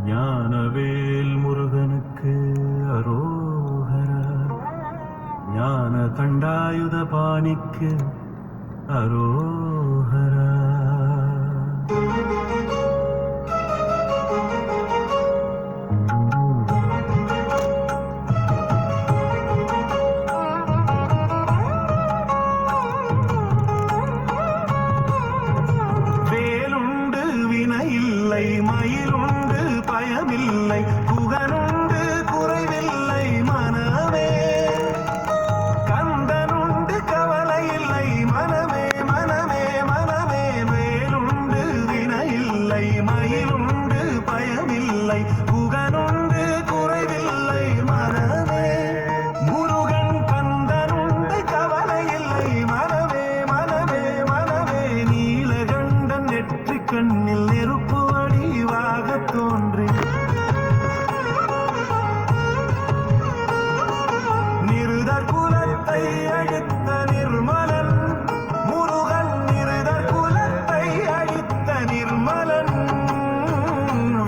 ஞானவேல் முருகனுக்கு அரோகரா. ஞான தண்டாயுத பாணிக்கு அரோகரா. வேலுண்டு வினையில்லை, மயிலுண்டு பயமில்லை, குகனுண்டு குறைவில்லை மனமே. கந்தனுண்டு கவலையில்லை மனமே மனமே மனமே. வேலுண்டு வினையில்லை, மயிலுண்டு பயமில்லை, குகனுண்டு குறைவில்லை மனமே. முருகன் கந்தனுண்டு கவலையில்லை மனமே மனமே மனமே. நீலகண்டன் நெற்றி கண்ணில் நெருப்பு வடிவாக தோன்றி நிருதர் குலத்தை அழித்த நிர்மலன். முருகன் நிருதர் குலத்தை அழித்த நிர்மலன்.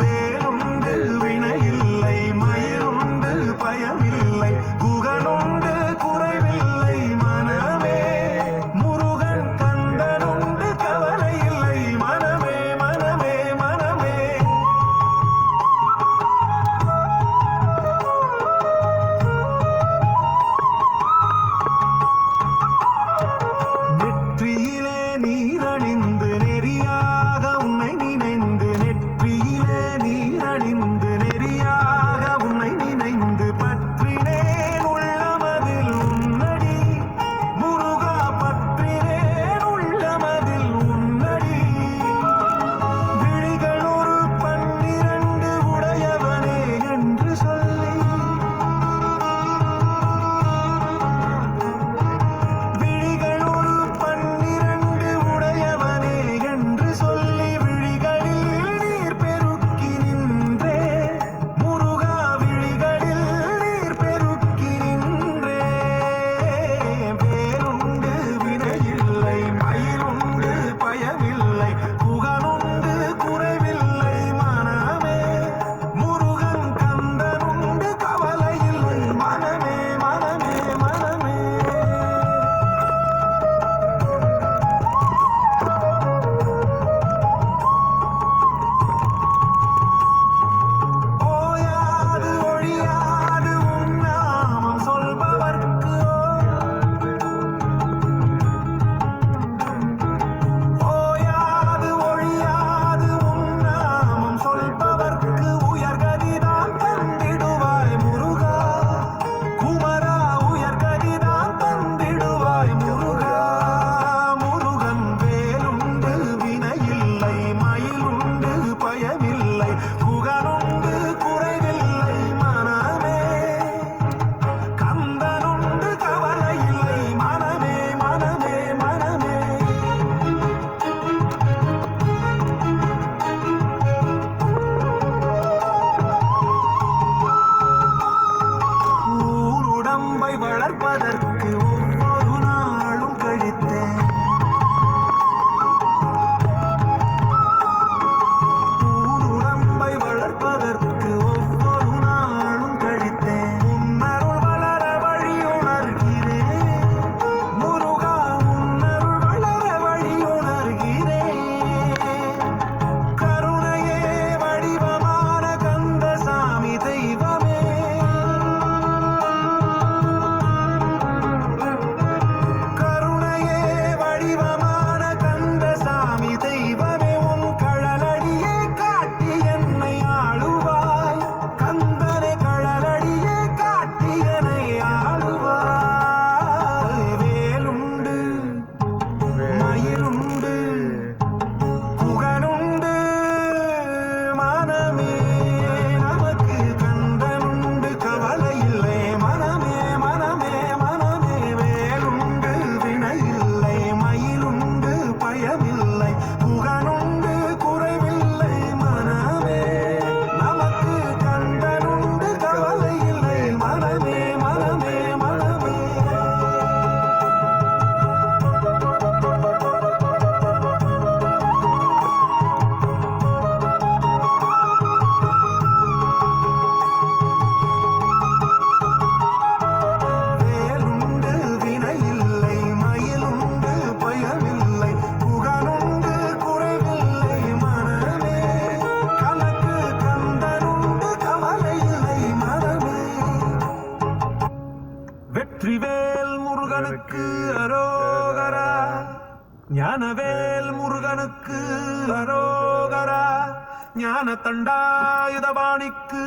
வேலுண்டு வினையில்லை, மயிலுண்டு பயமில்லை, குகனுண்டு குறைவில்லை மனமே. முருகன் கந்தனுண்டு கவலையில்லை மனமே மனமே மனமே. ஞானவேல் முருகனுக்கு அரோகரா, ஞான தண்டாயுதபாணிக்கு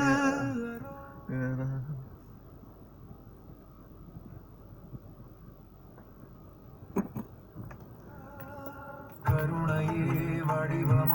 கருணையே வடிவம்